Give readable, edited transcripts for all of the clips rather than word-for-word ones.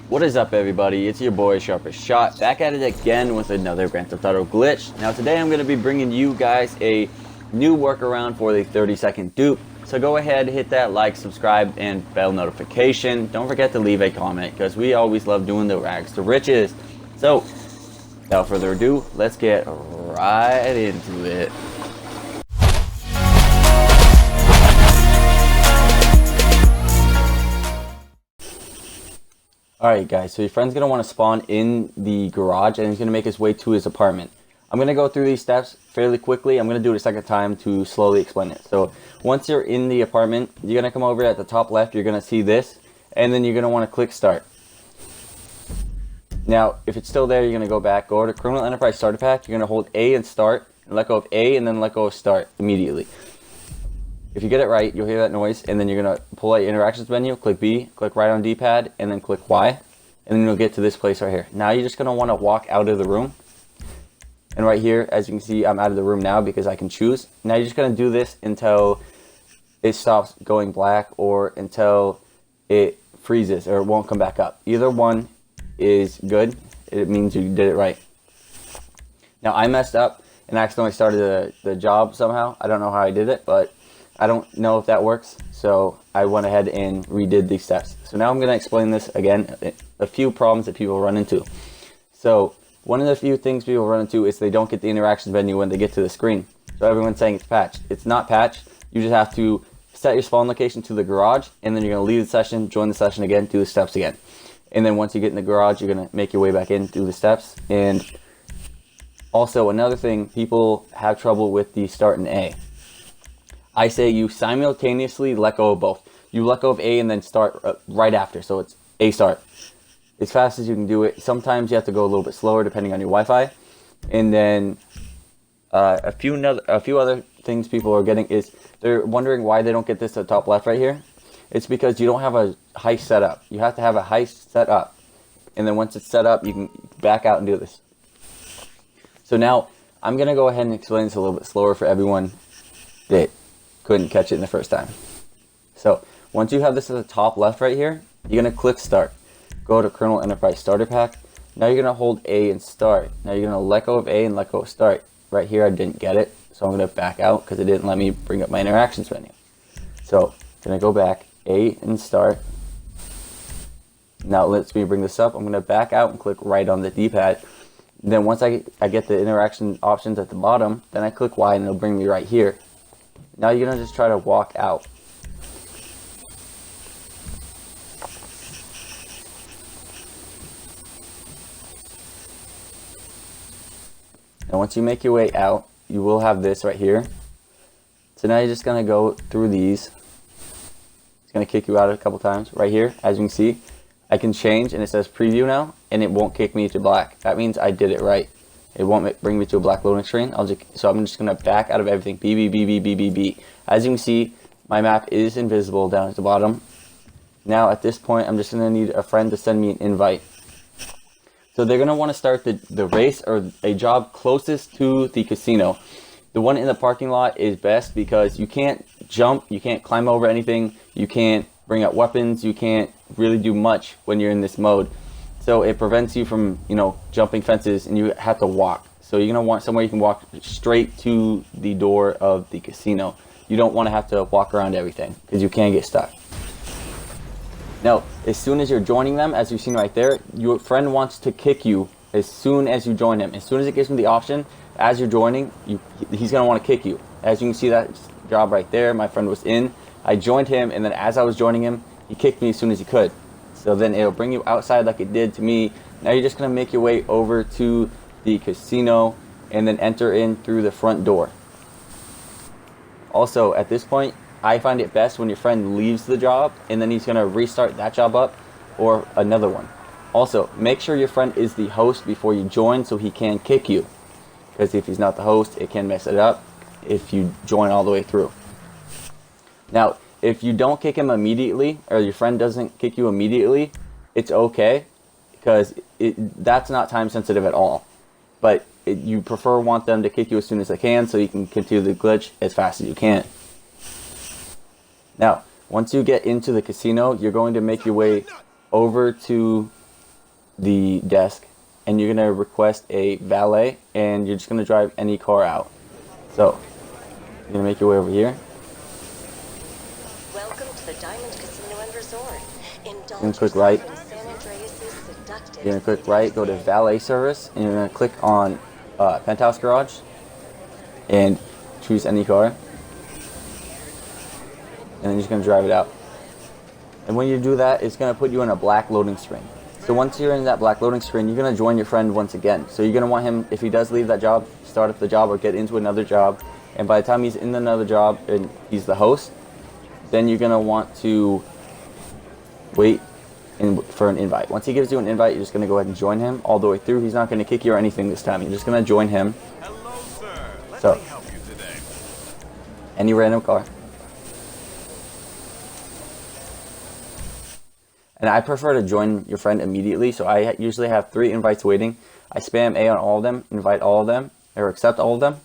What is up, everybody? It's your boy Sharpest Shot, back at it again with another Grand Theft Auto glitch. Now today I'm going to be bringing you guys a new workaround for the 30-second dupe. So go ahead, hit that like, subscribe, and bell notification. Don't forget to leave a comment, because we always love doing the rags to riches. So, without further ado, let's get right into it. Alright guys, so your friend's going to want to spawn in the garage and he's going to make his way to his apartment. I'm going to go through these steps fairly quickly. I'm going to do it a second time to slowly explain it. So once you're in the apartment, you're going to come over at the top left, you're going to see this, and then you're going to want to click start. Now, if it's still there, you're going to go back, go to Criminal Enterprise Starter Pack, you're going to hold A and start, and let go of A and then let go of start immediately. If you get it right, you'll hear that noise, and then you're going to pull out your interactions menu, click B, click right on D-pad, and then click Y, and then you'll get to this place right here. Now you're just going to want to walk out of the room, and right here, as you can see, I'm out of the room now because I can choose. Now you're just going to do this until it stops going black or until it freezes or it won't come back up. Either one is good. It means you did it right. Now I messed up and accidentally started the job somehow. I don't know how I did it, but I don't know if that works, so I went ahead and redid these steps. So now I'm going to explain this again, a few problems that people run into. So one of the few things people run into is they don't get the interactions menu when they get to the screen. So everyone's saying it's patched. It's not patched. You just have to set your spawn location to the garage, and then you're going to leave the session, join the session again, do the steps again. And then once you get in the garage, you're going to make your way back in, do the steps. And also another thing, people have trouble with the start in A. I say you simultaneously let go of both. You let go of A and then start right after, so it's A start. As fast as you can do it. Sometimes you have to go a little bit slower depending on your Wi-Fi. And then a few other things people are getting is they're wondering why they don't get this at the top left right here. It's because you don't have a heist set up. You have to have a heist set up. And then once it's set up, you can back out and do this. So now I'm going to go ahead and explain this a little bit slower for everyone that couldn't catch it in the first time. So once you have this at the top left right here, you're going to click start. Go to Colonel Enterprise Starter Pack. Now you're going to hold A and start. Now you're going to let go of A and let go of start. Right here I didn't get it, so I'm going to back out because it didn't let me bring up my interactions menu. So I'm going to go back, A and start. Now it lets me bring this up. I'm going to back out and click right on the D-pad. Then once I get the interaction options at the bottom, then I click Y and it'll bring me right here. Now you're going to just try to walk out. Now once you make your way out, you will have this right here. So now you're just going to go through these. It's going to kick you out a couple times. Right here, as you can see, I can change and it says preview now, and it won't kick me to black. That means I did it right. It won't bring me to a black loading screen. So I'm just going to back out of everything. B, B, B, B, B, B, B. As you can see, my map is invisible down at the bottom. Now at this point, I'm just going to need a friend to send me an invite. So they're going to want to start the race or a job closest to the casino. The one in the parking lot is best because you can't jump, you can't climb over anything, you can't bring out weapons, you can't really do much when you're in this mode. So it prevents you from, jumping fences, and you have to walk. So you're going to want somewhere you can walk straight to the door of the casino. You don't want to have to walk around everything because you can get stuck. Now, as soon as you're joining them, as you've seen right there, your friend wants to kick you as soon as you join him. As soon as it gives him the option, as you're joining, he's going to want to kick you. As you can see that job right there, my friend was in. I joined him, and then as I was joining him, he kicked me as soon as he could. So then it'll bring you outside like it did to me. Now you're just going to make your way over to the casino and then enter in through the front door. Also, at this point, I find it best when your friend leaves the job and then he's going to restart that job up or another one. Also, make sure your friend is the host before you join so he can kick you. Because if he's not the host, it can mess it up if you join all the way through. Now, if you don't kick him immediately, or your friend doesn't kick you immediately, it's okay, because that's not time sensitive at all. But you want them to kick you as soon as they can, so you can continue the glitch as fast as you can. Now, once you get into the casino, you're going to make your way over to the desk, and you're gonna request a valet, and you're just gonna drive any car out. So you're gonna make your way over here. Welcome to the Diamond Casino and Resort. You're gonna click right. You're gonna click right, go to valet service, and you're gonna click on penthouse garage, and choose any car, and then you're just gonna drive it out. And when you do that, it's gonna put you in a black loading screen. So once you're in that black loading screen, you're gonna join your friend once again. So you're gonna want him, if he does leave that job, start up the job or get into another job. And by the time he's in another job and he's the host, then you're gonna want to wait for an invite. Once he gives you an invite, you're just gonna go ahead and join him all the way through. He's not gonna kick you or anything this time. You're just gonna join him. Hello, sir. Let So, me help you today. any random car. And I prefer to join your friend immediately, so I usually have 3 invites waiting. I spam A on all of them, invite all of them, or accept all of them,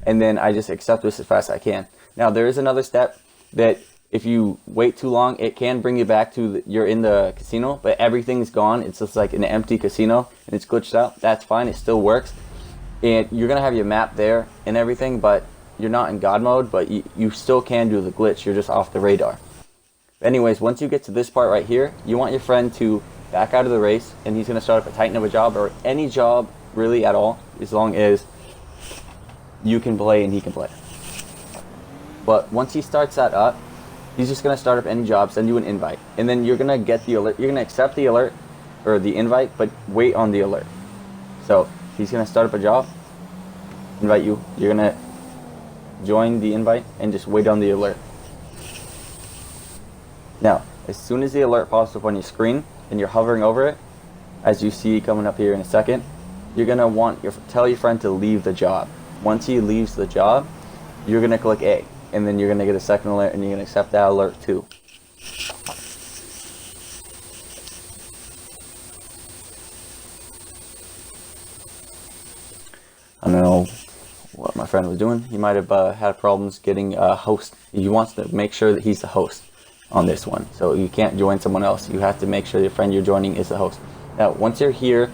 and then I just accept this as fast as I can. Now, there is another step that if you wait too long, it can bring you back to you're in the casino, but everything's gone. It's just like an empty casino, and it's glitched out. That's fine. It still works. And you're going to have your map there and everything, but you're not in God mode, but you still can do the glitch. You're just off the radar. Anyways, once you get to this part right here, you want your friend to back out of the race, and he's going to start up a Titan of a job, or any job really at all, as long as you can play and he can play. But once he starts that up, he's just going to start up any job, send you an invite, and then you're going to get the alert. You're going to accept the alert or the invite, but wait on the alert. So he's going to start up a job, invite you. You're going to join the invite and just wait on the alert. Now, as soon as the alert pops up on your screen and you're hovering over it, as you see coming up here in a second, you're going to tell your friend to leave the job. Once he leaves the job, you're going to click A, and then you're going to get a second alert, and you're going to accept that alert too. I don't know what my friend was doing. He might have had problems getting a host. He wants to make sure that he's the host on this one, so you can't join someone else. You have to make sure your friend you're joining is the host. Now, once you're here,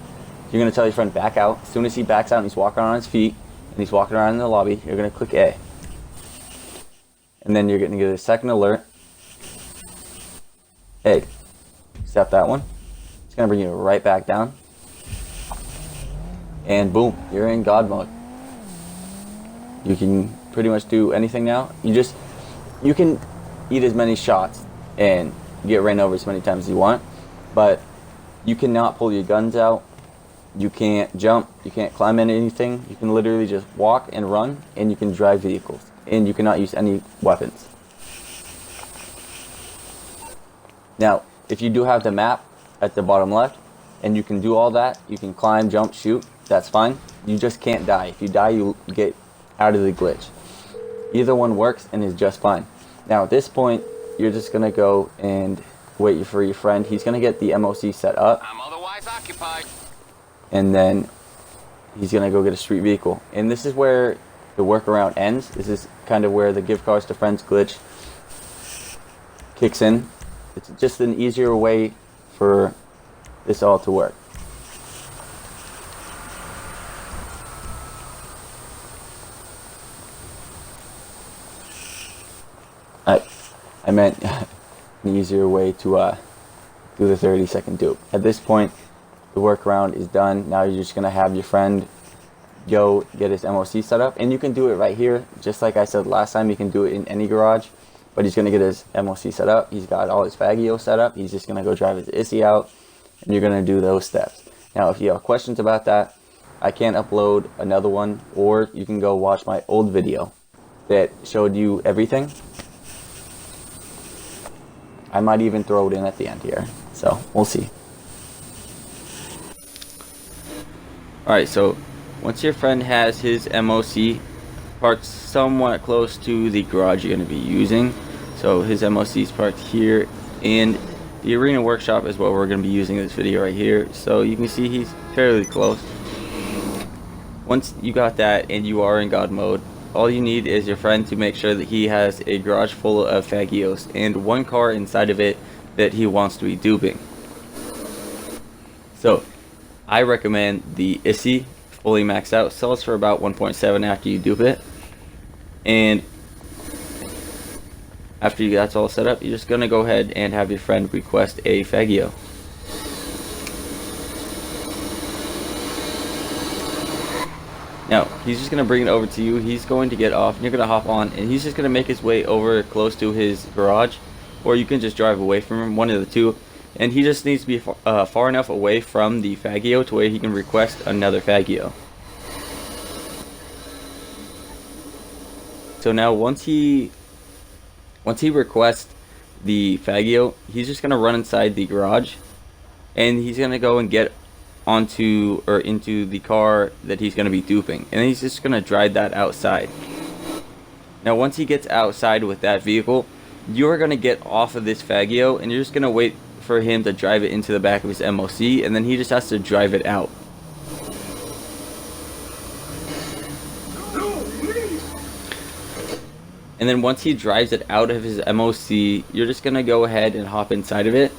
you're going to tell your friend back out. As soon as he backs out and he's walking around on his feet and he's walking around in the lobby, you're going to click A, and then you're going to get a second alert. A, accept that one. It's going to bring you right back down, and boom, you're in God mode. You can pretty much do anything now. You can eat as many shots and get ran over as many times as you want, but you cannot pull your guns out. You can't jump. You can't climb into anything. You can literally just walk and run, and you can drive vehicles, and you cannot use any weapons. Now, if you do have the map at the bottom left, and you can do all that, you can climb, jump, shoot, that's fine. You just can't die. If you die, you get out of the glitch. Either one works and is just fine. Now, at this point, you're just going to go and wait for your friend. He's going to get the MOC set up. I'm otherwise occupied. And then he's going to go get a street vehicle. And this is where the workaround ends. This is kind of where the give cars to friends glitch kicks in. It's just an easier way for this all to work. I meant an easier way to do the 30-second dupe. At this point, the workaround is done. Now you're just going to have your friend go get his MOC set up. And you can do it right here. Just like I said last time, you can do it in any garage. But he's going to get his MOC set up. He's got all his Fagio set up. He's just going to go drive his Issy out. And you're going to do those steps. Now, if you have questions about that, I can upload another one. Or you can go watch my old video that showed you everything. I might even throw it in at the end here. So, we'll see. Alright, so once your friend has his MOC parked somewhat close to the garage you're going to be using, so his MOC is parked here, and the arena workshop is what we're going to be using in this video right here. So you can see he's fairly close. Once you got that and you are in God mode, all you need is your friend to make sure that he has a garage full of Fagios and one car inside of it that he wants to be duping. So I recommend the ISI fully maxed out. Sells for about 1.7 after you dupe it. And after that's all set up, you're just gonna go ahead and have your friend request a Faggio. Now, he's just going to bring it over to you. He's going to get off, and you're going to hop on, and he's just going to make his way over close to his garage, or you can just drive away from him, one of the two. And he just needs to be far enough away from the Faggio to where he can request another Faggio. So now, once he requests the Faggio, he's just going to run inside the garage, and he's going to go and get onto or into the car that he's going to be duping, and then he's just going to drive that outside. Now once he gets outside with that vehicle, you're going to get off of this Faggio, and you're just going to wait for him to drive it into the back of his MOC, and then he just has to drive it out. And then once he drives it out of his MOC, you're just going to go ahead and hop inside of it,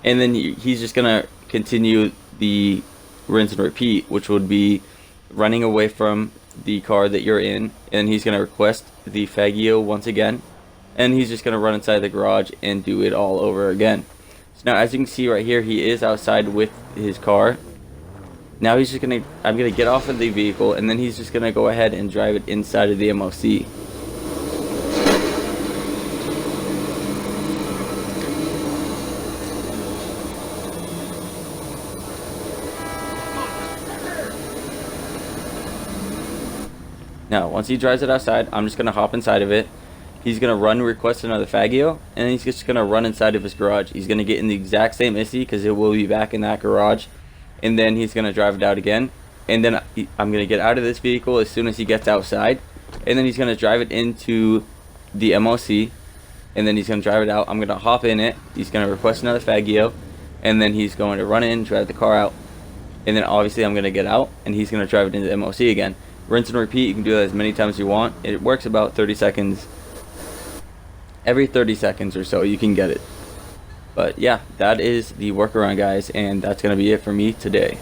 and then he's just going to continue the rinse and repeat, which would be running away from the car that you're in, and he's going to request the Faggio once again, and he's just going to run inside the garage and do it all over again. So now, as you can see right here, he is outside with his car. Now he's just going to, I'm going to get off of the vehicle, and then he's just going to go ahead and drive it inside of the MOC. Now, once he drives it outside, I'm just going to hop inside of it. He's going to request another Faggio, and he's just going to run inside of his garage. He's going to get in the exact same ISI, because it will be back in that garage. And then he's going to drive it out again. And then I'm going to get out of this vehicle as soon as he gets outside. And then he's going to drive it into the MOC. And then he's going to drive it out. I'm going to hop in it. He's going to request another Faggio. And then he's going to run in, drive the car out. And then obviously I'm going to get out, and he's going to drive it into the MOC again. Rinse and repeat. You can do that as many times as you want. It works about 30 seconds. Every 30 seconds or so you can get it. But yeah, that is the workaround, guys, and that's going to be it for me today.